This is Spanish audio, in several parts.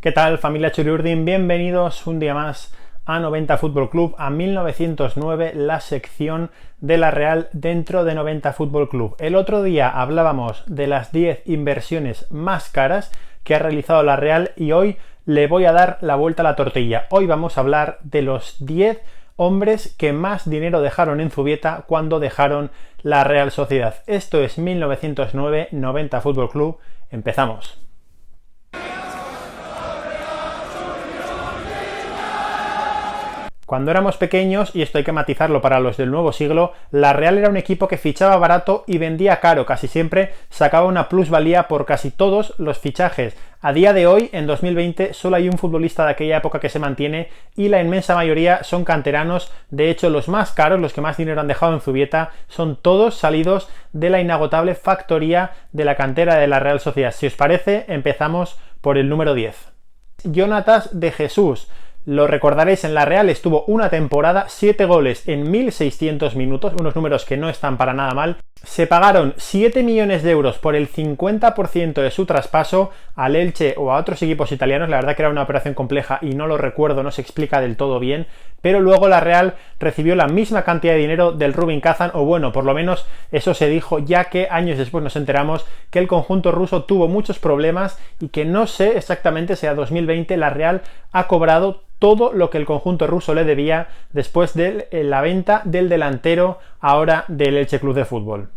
¿Qué tal, familia Churiurdin? Bienvenidos un día más a 90 Fútbol Club, a 1909, la sección de la Real dentro de 90 Fútbol Club. El otro día hablábamos de las 10 inversiones más caras que ha realizado la Real y hoy le voy a dar la vuelta a la tortilla. Hoy vamos a hablar de los 10 hombres que más dinero dejaron en Zubieta cuando dejaron la Real Sociedad. Esto es 1909, 90 Fútbol Club. Empezamos. Cuando éramos pequeños, y esto hay que matizarlo para los del nuevo siglo, la Real era un equipo que fichaba barato y vendía caro, casi siempre sacaba una plusvalía por casi todos los fichajes. A día de hoy, en 2020, solo hay un futbolista de aquella época que se mantiene y la inmensa mayoría son canteranos. De hecho, los más caros, los que más dinero han dejado en Zubieta, son todos salidos de la inagotable factoría de la cantera de la Real Sociedad. Si os parece, empezamos por el número 10. Jonatas de Jesús. Lo recordaréis, en la Real estuvo una temporada, 7 goles en 1600 minutos, unos números que no están para nada mal. Se pagaron 7 millones de euros por el 50% de su traspaso al Elche o a otros equipos italianos. La verdad que era una operación compleja y no lo recuerdo, no se explica del todo bien, pero luego la Real recibió la misma cantidad de dinero del Rubin Kazan, o bueno, por lo menos eso se dijo, ya que años después nos enteramos que el conjunto ruso tuvo muchos problemas y que no sé exactamente si a 2020 la Real ha cobrado todo lo que el conjunto ruso le debía después de la venta del delantero ahora del Elche Club de Fútbol.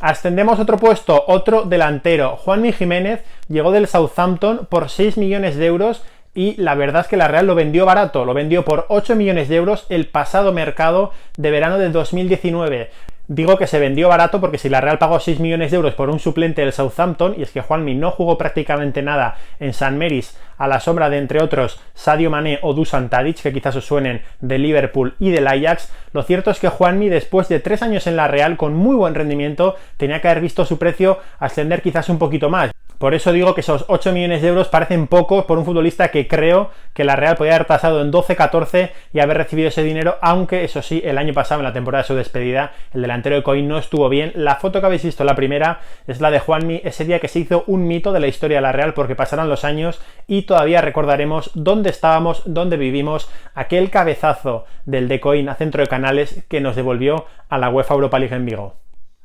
Ascendemos otro puesto, otro delantero. Juanmi Jiménez llegó del Southampton por 6 millones de euros y la verdad es que la Real lo vendió barato, lo vendió por 8 millones de euros el pasado mercado de verano del 2019. Digo que se vendió barato porque si la Real pagó 6 millones de euros por un suplente del Southampton, y es que Juanmi no jugó prácticamente nada en St. Mary's a la sombra de, entre otros, Sadio Mané o Dusan Tadic, que quizás os suenen de Liverpool y del Ajax, lo cierto es que Juanmi, después de 3 años en la Real con muy buen rendimiento, tenía que haber visto su precio ascender quizás un poquito más. Por eso digo que esos 8 millones de euros parecen pocos por un futbolista que creo que la Real podía haber tasado en 12-14 y haber recibido ese dinero, aunque eso sí, el año pasado, en la temporada de su despedida, el delantero de Coín no estuvo bien. La foto que habéis visto, la primera, es la de Juanmi, ese día que se hizo un mito de la historia de la Real, porque pasarán los años y todavía recordaremos dónde estábamos, dónde vivimos, aquel cabezazo del de Coín a centro de Canales que nos devolvió a la UEFA Europa League en Vigo.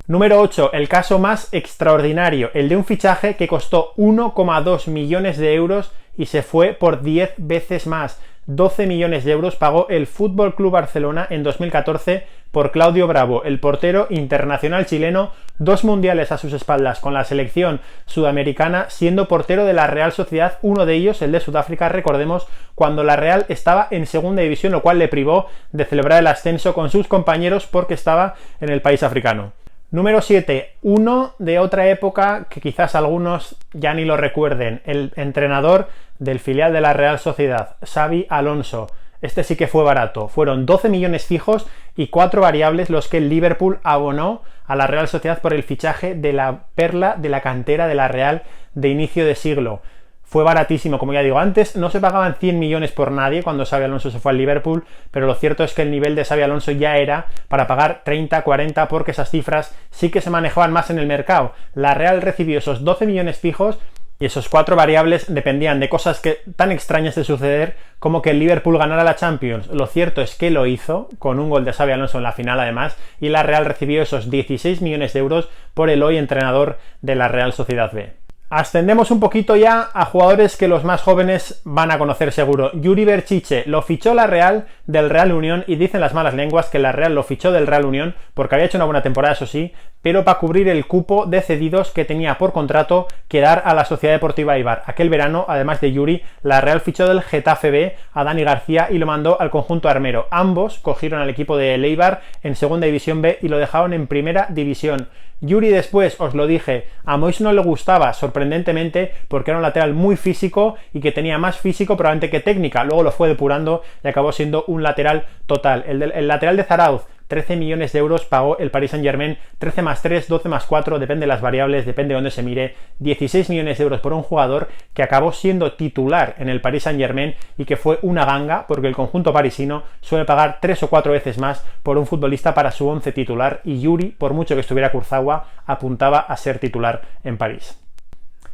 Número 8, el caso más extraordinario, el de un fichaje que costó 1,2 millones de euros y se fue por 10 veces más. 12 millones de euros pagó el Fútbol Club Barcelona en 2014 por Claudio Bravo, el portero internacional chileno, 2 mundiales a sus espaldas con la selección sudamericana, siendo portero de la Real Sociedad, uno de ellos, el de Sudáfrica, recordemos, cuando la Real estaba en segunda división, lo cual le privó de celebrar el ascenso con sus compañeros porque estaba en el país africano. Número 7, uno de otra época que quizás algunos ya ni lo recuerden, el entrenador del filial de la Real Sociedad, Xabi Alonso. Este sí que fue barato, fueron 12 millones fijos y 4 variables los que el Liverpool abonó a la Real Sociedad por el fichaje de la perla de la cantera de la Real de inicio de siglo. Fue baratísimo, como ya digo, antes no se pagaban 100 millones por nadie cuando Xabi Alonso se fue al Liverpool, pero lo cierto es que el nivel de Xabi Alonso ya era para pagar 30, 40, porque esas cifras sí que se manejaban más en el mercado. La Real recibió esos 12 millones fijos y esos 4 variables dependían de cosas tan extrañas de suceder como que el Liverpool ganara la Champions. Lo cierto es que lo hizo, con un gol de Xabi Alonso en la final además, y la Real recibió esos 16 millones de euros por el hoy entrenador de la Real Sociedad B. Ascendemos un poquito ya a jugadores que los más jóvenes van a conocer seguro. Yuri Berchiche lo fichó la Real del Real Unión y dicen las malas lenguas que la Real lo fichó del Real Unión porque había hecho una buena temporada, eso sí, pero para cubrir el cupo de cedidos que tenía por contrato que dar a la Sociedad Deportiva Eibar. Aquel verano, además de Yuri, la Real fichó del Getafe B a Dani García y lo mandó al conjunto armero. Ambos cogieron al equipo de Eibar en segunda división B y lo dejaron en primera división. Yuri después, os lo dije, a Mois no le gustaba, sorprendentemente, porque era un lateral muy físico y que tenía más físico probablemente que técnica. Luego lo fue depurando y acabó siendo un lateral total. El lateral de Zarauz, 13 millones de euros pagó el Paris Saint-Germain, 13 más 3, 12 más 4, depende de las variables, depende de dónde se mire, 16 millones de euros por un jugador que acabó siendo titular en el Paris Saint-Germain y que fue una ganga porque el conjunto parisino suele pagar 3 o 4 veces más por un futbolista para su 11 titular y Yuri, por mucho que estuviera Kurzawa, apuntaba a ser titular en París.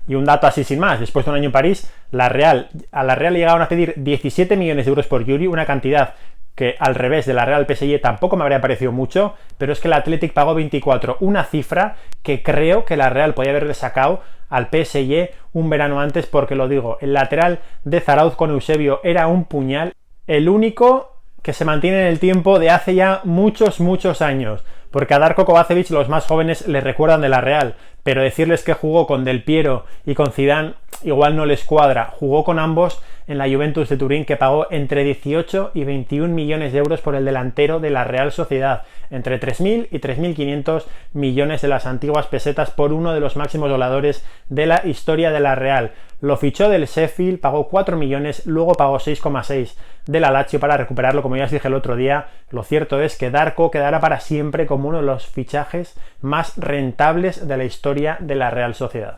Y un dato así sin más, después de un año en París, a la Real le llegaron a pedir 17 millones de euros por Yuri, una cantidad que al revés de la Real PSG tampoco me habría parecido mucho, pero es que el Athletic pagó 24, una cifra que creo que la Real podía haberle sacado al PSG un verano antes, porque lo digo, el lateral de Zarauz con Eusebio era un puñal, el único que se mantiene en el tiempo de hace ya muchos años, porque a Darko Kovacevic los más jóvenes le recuerdan de la Real, pero decirles que jugó con Del Piero y con Zidane igual no les cuadra. Jugó con ambos en la Juventus de Turín, que pagó entre 18 y 21 millones de euros por el delantero de la Real Sociedad, entre 3.000 y 3.500 millones de las antiguas pesetas por uno de los máximos goleadores de la historia de la Real. Lo fichó del Sheffield, pagó 4 millones, luego pagó 6,6 del Lazio para recuperarlo, como ya os dije el otro día. Lo cierto es que Darko quedará para siempre como uno de los fichajes más rentables de la historia de la Real Sociedad.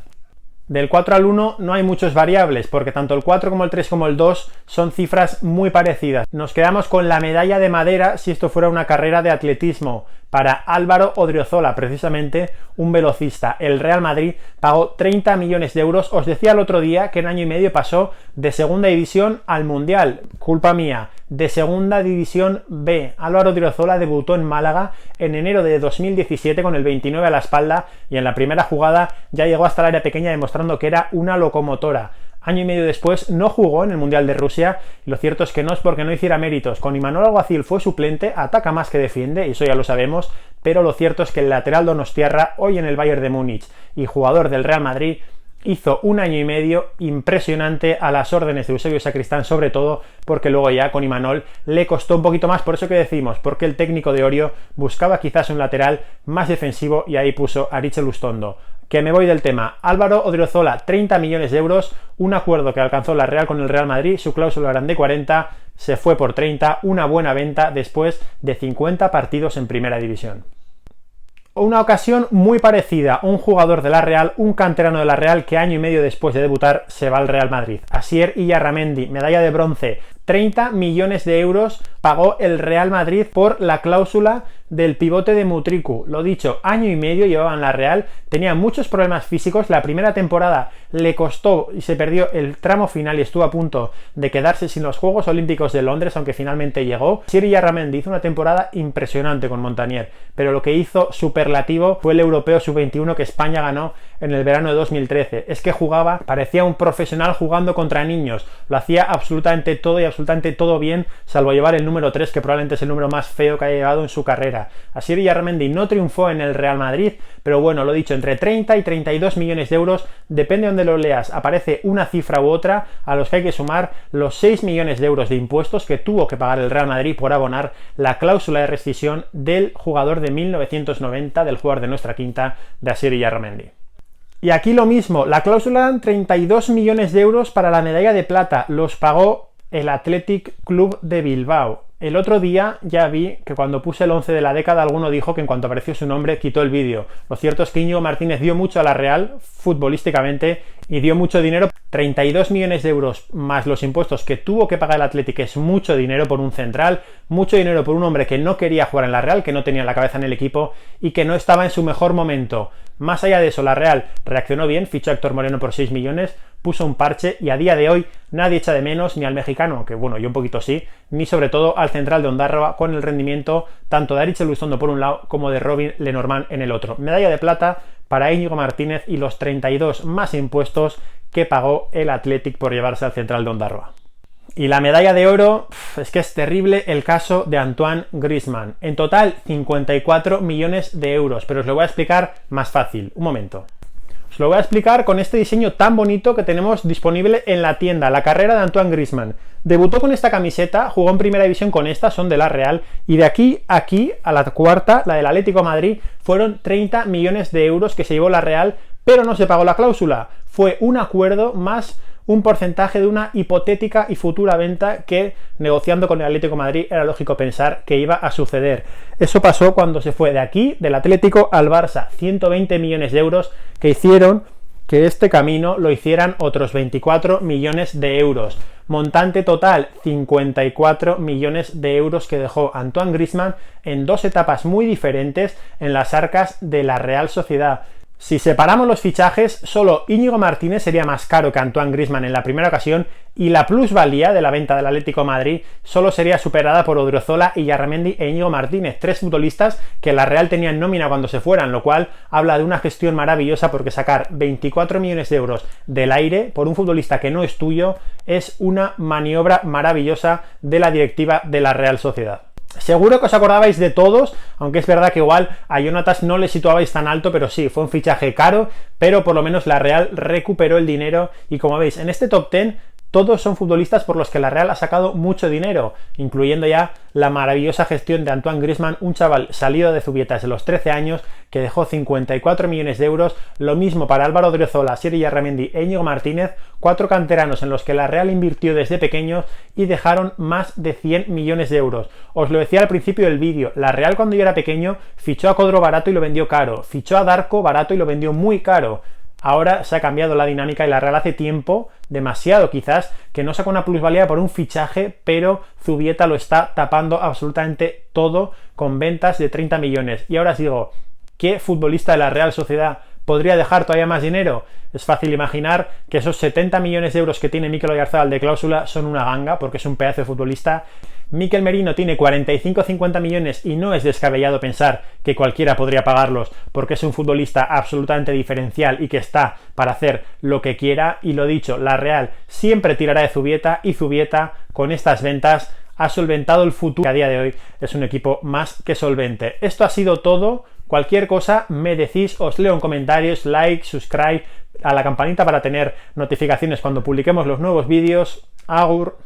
Del 4 al 1 no hay muchos variables, porque tanto el 4 como el 3 como el 2 son cifras muy parecidas. Nos quedamos con la medalla de madera si esto fuera una carrera de atletismo. Para Álvaro Odriozola, precisamente un velocista. El Real Madrid pagó 30 millones de euros. Os decía el otro día que en año y medio pasó de segunda división al Mundial. Culpa mía. De segunda división B. Álvaro Odriozola debutó en Málaga en enero de 2017 con el 29 a la espalda y en la primera jugada ya llegó hasta el área pequeña demostrando que era una locomotora. Año y medio después no jugó en el Mundial de Rusia y lo cierto es que no es porque no hiciera méritos. Con Imanol Alguacil fue suplente, ataca más que defiende, eso ya lo sabemos, pero lo cierto es que el lateral donostiarra, hoy en el Bayern de Múnich y jugador del Real Madrid, hizo un año y medio impresionante a las órdenes de Eusebio Sacristán, sobre todo porque luego ya con Imanol le costó un poquito más, por eso que decimos, porque el técnico de Orio buscaba quizás un lateral más defensivo y ahí puso a Richel Lustondo. Que me voy del tema. Álvaro Odriozola, 30 millones de euros, un acuerdo que alcanzó la Real con el Real Madrid, su cláusula era de 40, se fue por 30, una buena venta después de 50 partidos en primera división. Una ocasión muy parecida, un jugador de la Real, un canterano de la Real que año y medio después de debutar se va al Real Madrid. Asier Illarramendi, medalla de bronce, 30 millones de euros pagó el Real Madrid por la cláusula del pivote de Mutriku. Lo dicho, año y medio llevaba en la Real, tenía muchos problemas físicos, la primera temporada le costó y se perdió el tramo final y estuvo a punto de quedarse sin los Juegos Olímpicos de Londres, aunque finalmente llegó. Asier Illarramendi hizo una temporada impresionante con Montanier, pero lo que hizo superlativo fue el Europeo Sub-21 que España ganó en el verano de 2013. Es que jugaba, parecía un profesional jugando contra niños, lo hacía absolutamente todo y absolutamente todo bien, salvo llevar el número 3, que probablemente es el número más feo que haya llevado en su carrera. Asier Illarramendi no triunfó en el Real Madrid, pero bueno, lo dicho, entre 30 y 32 millones de euros, depende de donde lo leas, aparece una cifra u otra, a los que hay que sumar los 6 millones de euros de impuestos que tuvo que pagar el Real Madrid por abonar la cláusula de rescisión del jugador de 1990, del jugador de nuestra quinta, de Asier Illarramendi. Y aquí lo mismo, la cláusula eran 32 millones de euros para la medalla de plata, los pagó el Athletic Club de Bilbao. El otro día ya vi que cuando puse el 11 de la década alguno dijo que en cuanto apareció su nombre quitó el vídeo. Lo cierto es que Íñigo Martínez dio mucho a la Real futbolísticamente y dio mucho dinero. 32 millones de euros más los impuestos que tuvo que pagar el Athletic es mucho dinero por un central, mucho dinero por un hombre que no quería jugar en la Real, que no tenía la cabeza en el equipo y que no estaba en su mejor momento. Más allá de eso, la Real reaccionó bien, fichó a Héctor Moreno por 6 millones, puso un parche y a día de hoy nadie echa de menos ni al mexicano, que bueno, yo un poquito sí, ni sobre todo al central de Ondarroa con el rendimiento tanto de Arichel Lustondo por un lado como de Robin Lenormand en el otro. Medalla de plata para Íñigo Martínez y los 32 más impuestos que pagó el Athletic por llevarse al central de Ondarroa. Y la medalla de oro, es que es terrible el caso de Antoine Griezmann. En total 54 millones de euros, pero os lo voy a explicar más fácil. Un momento. Os lo voy a explicar con este diseño tan bonito que tenemos disponible en la tienda, la carrera de Antoine Griezmann. Debutó con esta camiseta, jugó en primera división con esta, son de la Real, y de aquí a aquí, a la cuarta, la del Atlético de Madrid, fueron 30 millones de euros que se llevó la Real, pero no se pagó la cláusula. Fue un acuerdo más un porcentaje de una hipotética y futura venta que, negociando con el Atlético de Madrid, era lógico pensar que iba a suceder. Eso pasó cuando se fue de aquí, del Atlético al Barça, 120 millones de euros que hicieron que este camino lo hicieran otros 24 millones de euros. Montante total, 54 millones de euros que dejó Antoine Griezmann en dos etapas muy diferentes en las arcas de la Real Sociedad. Si separamos los fichajes, solo Íñigo Martínez sería más caro que Antoine Griezmann en la primera ocasión y la plusvalía de la venta del Atlético de Madrid solo sería superada por Odriozola, Illarramendi e Íñigo Martínez, 3 futbolistas que la Real tenía en nómina cuando se fueran, lo cual habla de una gestión maravillosa, porque sacar 24 millones de euros del aire por un futbolista que no es tuyo es una maniobra maravillosa de la directiva de la Real Sociedad. Seguro que os acordabais de todos, aunque es verdad que igual a Jonatas no le situabais tan alto, pero sí, fue un fichaje caro, pero por lo menos la Real recuperó el dinero y como veis, en este top 10 todos son futbolistas por los que la Real ha sacado mucho dinero, incluyendo ya la maravillosa gestión de Antoine Griezmann, un chaval salido de Zubieta desde los 13 años que dejó 54 millones de euros, lo mismo para Álvaro Odriozola, Sierra Illarramendi e Íñigo Martínez, 4 canteranos en los que la Real invirtió desde pequeños y dejaron más de 100 millones de euros. Os lo decía al principio del vídeo, la Real cuando yo era pequeño fichó a Codro barato y lo vendió caro, fichó a Darko barato y lo vendió muy caro. Ahora se ha cambiado la dinámica y la Real hace tiempo, demasiado quizás, que no saca una plusvalía por un fichaje, pero Zubieta lo está tapando absolutamente todo con ventas de 30 millones. Y ahora os digo, ¿qué futbolista de la Real Sociedad podría dejar todavía más dinero? Es fácil imaginar que esos 70 millones de euros que tiene Mikel Oyarzabal de cláusula son una ganga, porque es un pedazo de futbolista. Mikel Merino tiene 45-50 millones y no es descabellado pensar que cualquiera podría pagarlos, porque es un futbolista absolutamente diferencial y que está para hacer lo que quiera. Y lo dicho, la Real siempre tirará de Zubieta y Zubieta con estas ventas ha solventado el futuro, que a día de hoy es un equipo más que solvente. Esto ha sido todo. Cualquier cosa me decís, os leo en comentarios, like, subscribe, a la campanita para tener notificaciones cuando publiquemos los nuevos vídeos. Agur.